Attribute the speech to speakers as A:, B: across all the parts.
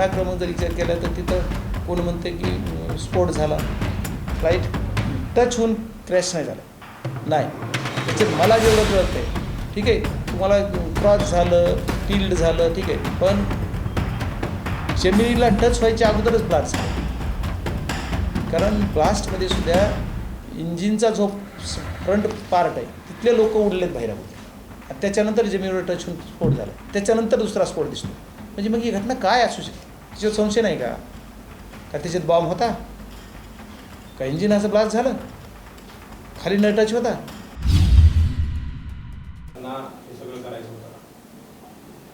A: घटनाक्रम जर विचार केला तर तिथं कोण म्हणते की स्फोट झाला, फ्लाईट टच होऊन क्रॅश नाही झाला. नाही, त्याच्यात मला जेवढं कळतं आहे, ठीक आहे, तुम्हाला क्रॉस झालं, टिल्ड झालं, ठीक आहे, पण जमिनीला टच व्हायच्या अगोदरच ब्लास्ट झाला. कारण ब्लास्टमध्ये सुद्धा इंजिनचा जो फ्रंट पार्ट आहे तिथले लोक उडलेत बाहेर आणि त्याच्यानंतर जमिनीवर टच होऊन स्फोट झाला, त्याच्यानंतर दुसरा स्फोट दिसतो. म्हणजे मग ही घटना काय असू शकते? त्याच्यावर संशय नाही का त्याच्यात बॉम्ब होता का, इंजिन असं ब्लास्ट झालं, खाली न टच होता?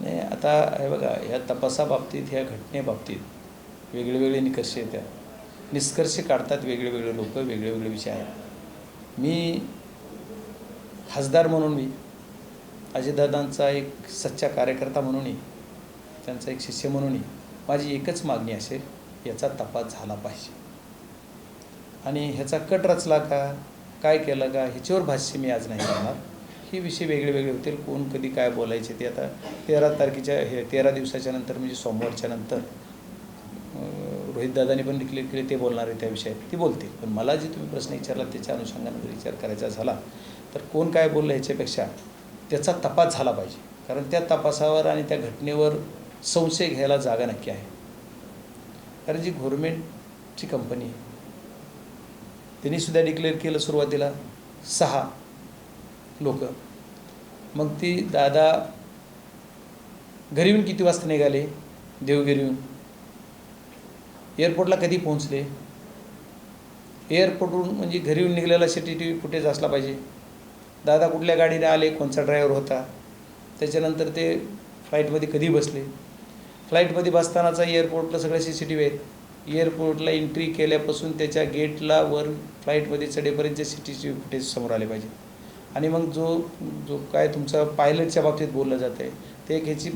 A: नाही, आता हे बघा, ह्या तपासाबाबतीत, ह्या घटनेबाबतीत वेगळे निष्कर्ष येतात, निष्कर्ष काढतात वेगळे लोक, वेगळे विषय आहेत. मी खासदार म्हणून, मी अजितदादांचा एक सच्चा कार्यकर्ता म्हणूनही, त्यांचा एक शिष्य म्हणूनही माझी एकच मागणी असेल, याचा तपास झाला पाहिजे. आणि ह्याचा कट रचला का, काय केलं का, ह्याच्यावर भाष्य मी आज नाही करणार. हे विषय वेगळे होतील, कोण कधी काय बोलायचे ते आता 13 तारखेच्या, हे 13 दिवसाच्या नंतर, म्हणजे सोमवारच्या नंतर रोहितदादांनी पण डिक्लेअर केले, ते बोलणार आहे त्या विषयात, ती बोलतील. पण मला जे तुम्ही प्रश्न विचारला त्याच्या अनुषंगाने जर विचार करायचा झाला तर कोण काय बोललं ह्याच्यापेक्षा त्याचा तपास झाला पाहिजे. कारण त्या तपासावर आणि त्या घटनेवर संशय घ्यायला जागा नक्की आहे. कारण जी गव्हर्मेंटची कंपनी आहे त्यांनीसुद्धा डिक्लेअर केलं सुरुवातीला 6 लोक. मग ती दादा घरी येऊन किती वाजता निघाले, देवगिरीहून एअरपोर्टला कधी पोहोचले, एअरपोर्टवरून म्हणजे घरी येऊन निघालेला CCTV फुटेज असला पाहिजे. दादा कुठल्या गाडीने आले, कोणचा ड्रायव्हर होता, त्याच्यानंतर ते फ्लाईटमध्ये कधी बसले, फ्लाईटमध्ये बसतानाचा एअरपोर्टला सगळे CCTV आहेत. एअरपोर्टला एंट्री केल्यापासून त्याच्या गेटला वर फ्लाईटमध्ये चढेपर्यंतचे CCTV फुटेज समोर आले पाहिजे. आणि मग जो काय तुमचा पायलटच्या बाबतीत बोललं जातं आहे, ते एक ह्याची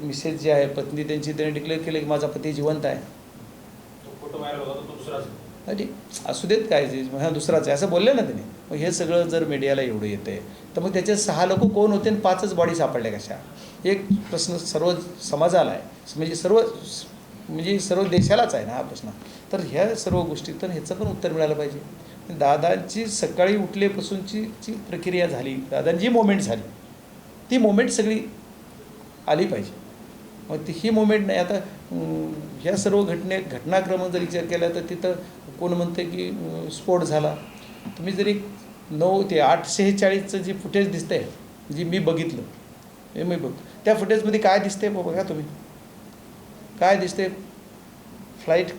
A: मिसेस जी आहे, पत्नी त्यांची, त्याने डिक्लेअर केलं की माझा पती जिवंत आहे. असू देत काय, हा दुसराच आहे असं बोलले ना त्याने. मग हे सगळं जर मीडियाला एवढं येतं आहे तर मग त्याचे 6 लोक कोण होते आणि 5च बॉडी सापडल्या कशा? एक प्रश्न सर्व समाजाला आहे, म्हणजे सर्व देशालाच आहे ना हा प्रश्न. तर ह्या सर्व गोष्टी, तर ह्याचं पण उत्तर मिळालं पाहिजे. दादांची सकाळी उठल्यापासूनची जी प्रक्रिया झाली, दादांची जी मोमेंट झाली, ती मोमेंट सगळी आली पाहिजे. मग ही मोमेंट नाही. आता ह्या सर्व घटनाक्रम जर विचार केला तर तिथं कोण म्हणते की स्फोट झाला. तुम्ही जरी 9 ते 8:46चं जे फुटेज दिसतं आहे, जी मी बघितलं, हे मी बघ, त्या फुटेजमध्ये काय दिसते बघा तुम्ही, काय दिसते? फ्लाईट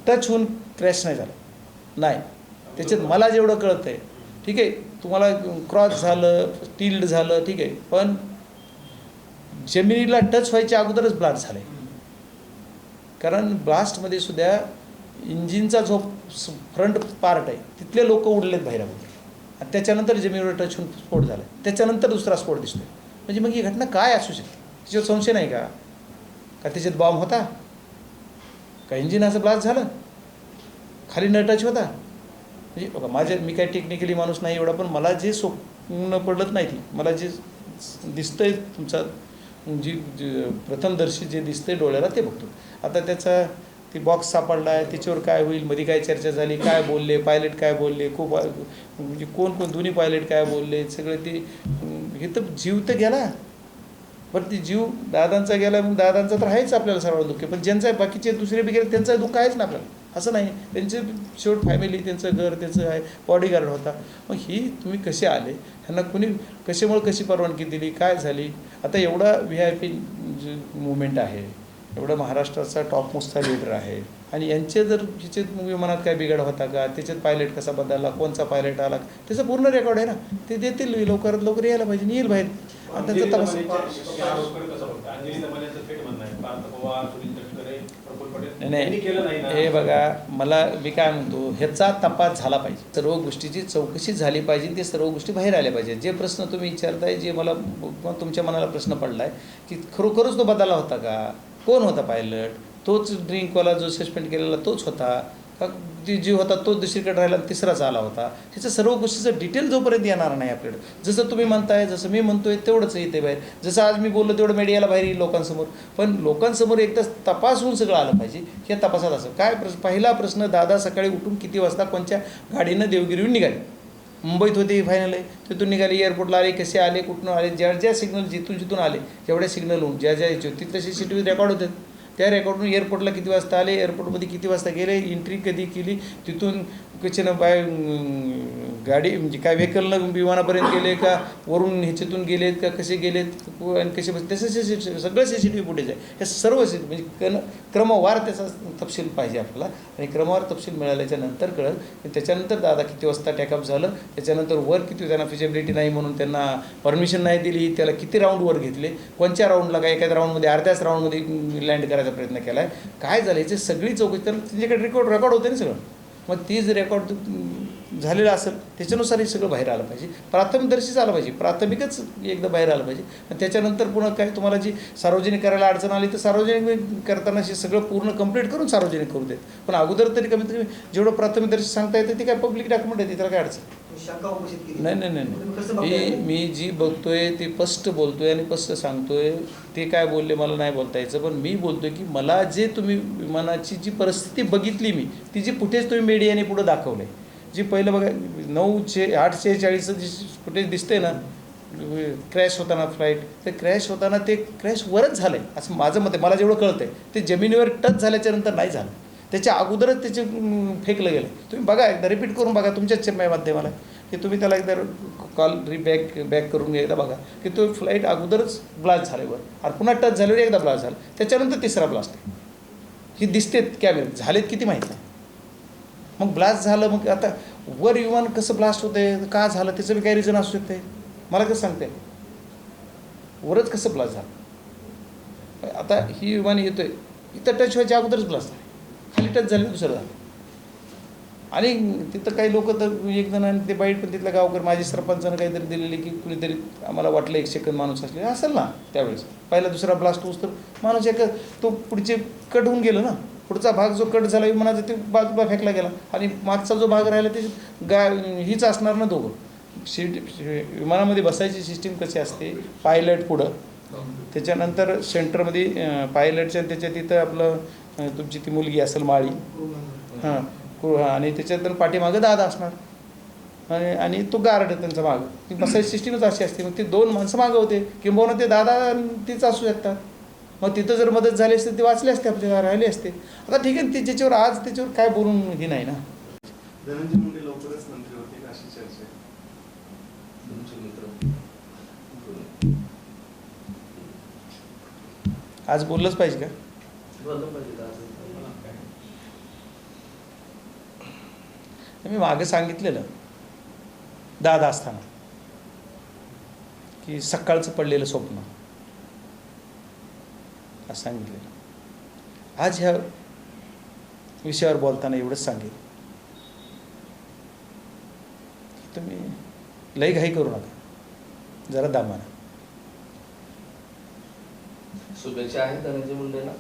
A: टच होऊन क्रॅश नाही झाला. नाही, त्याच्यात मला जेवढं कळतं आहे, ठीक आहे, तुम्हाला क्रॉस झालं, टिल्ड झालं, ठीक आहे, पण जमिनीला टच व्हायच्या अगोदरच ब्लास्ट झालं आहे. कारण ब्लास्टमध्ये सुद्धा इंजिनचा जो फ्रंट पार्ट आहे तिथले लोक उडलेत बाहेर आणि त्याच्यानंतर जमिनीवर टच होऊन स्फोट झाला, त्याच्यानंतर दुसरा स्फोट दिसतो. म्हणजे मग ही घटना काय असू शकते? त्याच्यावर संशय नाही का त्याच्यात बॉम्ब होता का, इंजिन असं ब्लास्ट झालं, खाली न टच होता? म्हणजे मी काय टेक्निकली माणूस नाही एवढा, पण मला जे स्वप्न पडलंच नाही, ती मला जे दिसतंय, तुमचा जी प्रथमदर्शी जे दिसतंय डोळ्याला ते बघतो. आता त्याचा ती बॉक्स सापडला आहे, त्याच्यावर काय होईल, मध्ये काय चर्चा झाली, काय बोलले पायलट, काय बोलले, खूप म्हणजे कोण दोन्ही पायलट काय बोलले, सगळे ते हे तर जीव तर गेला. बरं, ती जीव दादांचा गेला, मग दादांचा तर आहेच आपल्याला सर्वांना दुःख, पण ज्यांचं आहे बाकीचे दुसरे बी गेले त्यांचं दुःख आहेच ना आपल्याला, असं नाही. त्यांचे शेवट फॅमिली, त्यांचं घर, त्याचं आहे, बॉडीगार्ड होता. मग ही तुम्ही कसे आले, ह्यांना कुणी कशी परवानगी दिली, काय झाली? आता एवढा VIP मुवमेंट आहे, एवढा महाराष्ट्राचा टॉपमोस्ट लीडर आहे, आणि यांचे जर हिचे विमानात काय बिघाड होता का, त्याच्यात पायलट कसा बदलला, कोणचा पायलट आला, त्याचं पूर्ण रेकॉर्ड आहे ना, ते देतील, लवकरात लवकर यायला पाहिजे, येईल बाहेर. आणि त्याचा तपास नाही. हे बघा, मी काय म्हणतो, ह्याचा तपास झाला पाहिजे, सर्व गोष्टीची चौकशी झाली पाहिजे, ते सर्व गोष्टी बाहेर आल्या पाहिजे. जे प्रश्न तुम्ही विचारताय, जे मला तुमच्या मनाला प्रश्न पडला आहे की खरोखरच तो बदलला होता का, कोण होता पायलट, तोच ड्रिंकवाला जो सस्पेंड केलेला तोच होता का जी होता तो दुसरीकडे राहिला आणि तिसराच आला होता. ह्याचं सर्व गोष्टीचं डिटेल जोपर्यंत येणार नाही आपल्याकडे, जसं तुम्ही म्हणताय, जसं मी म्हणतोय तेवढंच येते बाहेर. जसं आज मी बोललो तेवढं मीडियाला बाहेर येईल लोकांसमोर, पण लोकांसमोर एकदा तपास होऊन सगळं आलं पाहिजे. या तपासात असं काय पहिला प्रश्न, दादा सकाळी उठून किती वाजता कोणत्या गाडीनं देवगिरीहून निघाले? मुंबईत होते फायनल आहे, तिथून निघाले, एअरपोर्टला आले, कसे आले, कुठून आले, ज्या सिग्नल जिथून आले, जेवढ्या सिग्नलहून ज्या यायचे तिथल्या CCTV रेकॉर्ड होते. त्या रेकॉर्डून एअरपोर्टला किती वाजता आले, एअरपोर्टमध्ये किती वाजता गेले, एंट्री कधी केली, तिथून कशानं बाय गाडी म्हणजे काय व्हेकलनं विमानापर्यंत गेले का, वरून ह्याच्यातून गेलेत का, कसे गेलेत आणि कसे तसं सगळं CCTV फुटेज आहे. हे सर्व म्हणजे क्रमवार त्याचा तपशील पाहिजे आपल्याला, आणि क्रमवार तपशील मिळाल्याच्या नंतर कळलं की त्याच्यानंतर दादा किती वाजता टॅकअप झालं, त्याच्यानंतर वर किती त्यांना फिजिबिलिटी नाही म्हणून त्यांना परमिशन नाही दिली, त्याला किती राऊंड वर घेतले, कोणत्या राऊंडला काय, एखाद्या राऊंडमध्ये अर्ध्याच राऊंडमध्ये लँड करायचा प्रयत्न केला आहे, काय झालं याची सगळी चौकशी. तर त्यांच्याकडे रेकॉर्ड होते ना सगळं. मग तीच रेकॉर्ड झालेलं असेल त्याच्यानुसार हे सगळं बाहेर आलं पाहिजे. प्राथमिकदर्शीच आलं पाहिजे, प्राथमिकच एकदा बाहेर आलं पाहिजे. आणि त्याच्यानंतर पुन्हा काय तुम्हाला जी सार्वजनिक करायला अडचण आली तर सार्वजनिक करताना सगळं पूर्ण कंप्लीट करून सार्वजनिक करू देत. पण अगोदर तरी कमीत कमी जेवढं प्राथमिकदर्शी सांगता येतं ते काय पब्लिक डॉक्युमेंट आहे, त्याला काय अडचण नाही. मी जी बघतोय ती स्पष्ट बोलतोय आणि स्पष्ट सांगतोय. ते काय बोलले मला नाही बोलता यायचं, पण मी बोलतोय की मला जे तुम्ही विमानाची जी परिस्थिती बघितली मी, ती जी फुटेज तुम्ही मीडियाने पुढे दाखवलं आहे, जी पहिलं बघा 8:46 जी फुटेज दिसते ना क्रॅश होताना फ्लाईट, ते क्रॅश होताना ते क्रॅश वरच झालं आहे असं माझं मत आहे. मला जेवढं कळतं आहे ते जमिनीवर टच झाल्याच्यानंतर नाही झालं, त्याच्या अगोदरच त्याचे फेकलं गेलं. तुम्ही बघा एकदा रिपीट करून बघा तुमच्याच माध्यमाला, की तुम्ही त्याला एकदा कॉल बॅक करून एकदा बघा की तो फ्लाईट अगोदरच ब्लास्ट झाल्यावर आणि पुन्हा टच झाल्यावर एकदा ब्लास्ट झाला, त्याच्यानंतर तिसरा ब्लास्ट आहे. ही दिसतेत कॅमेरे झालेत किती माहीत नाही. मग ब्लास्ट झालं, मग आता वर विमान कसं ब्लास्ट होतंय, का झालं, त्याचं बी काही रिझन असू शकते. मला कसं सांगते वरच कसं ब्लास्ट झालं. आता ही विमान येतोय, इथं टच व्हायच्या अगोदरच ब्लास्ट झाला, खाली टच झालं दुसरं झालं. आणि तिथं काही लोक तर एक जण आणि ते बाईट पण तिथल्या गावकर माझी सरपंचानं काहीतरी दिलेली की कुणीतरी आम्हाला वाटलं 1 सेकंद माणूस असले असेल ना त्यावेळेस. पहिला दुसरा ब्लास्ट होऊस तर माणूस तो पुढचे कट होऊन गेलं ना, पुढचा भाग जो कट झाला विमानाचा ते बाजूला फेकला गेला आणि मागचा जो भाग राहिला ते हीच असणार ना दोघं. विमानामध्ये बसायची सिस्टीम कशी असते, पायलट पुढं, त्याच्यानंतर सेंटरमध्ये पायलटच्या त्याच्या तिथं आपलं तुमची ती मुलगी असेल माळी, हां, आणि त्याच्यात पाठीमागं दादा असणार आणि तो गार्ड त्यांचा मागं. ती बसायची सिस्टीमच अशी असते. मग ते 2 माणसं मागं होते, किंबहुना ते दादा तीच असू शकतात. मग तिथं जर मदत झाली असते ते वाचले असते, आपल्याला राहिले असते. आता ठीक आहे, त्याच्यावर आज त्याच्यावर काय बोलून हे नाही ना.
B: धनंजय मुंडे लवकरच मंत्री होतील अशी चर्चा आहे.
A: आज बोललंच पाहिजे का? मी मागे सांगितलेलं दादा असताना की सकाळचं पडलेलं स्वप्न असं सांगितलेलं. आज ह्या विषयावर बोलताना एवढंच सांगेल की तुम्ही लई घाई करू नका, जरा दामानं.
C: शुभेच्छा आहेत धनंजय मुंडेंना.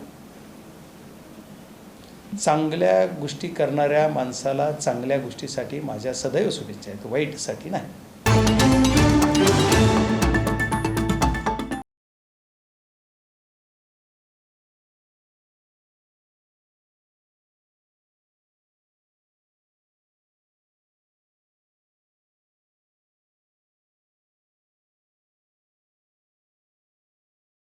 A: चांगल्या गोष्टी करणाऱ्या माणसाला चांगल्या गोष्टीसाठी माझ्या सदैव शुभेच्छा आहेत, वाईटसाठी नाही.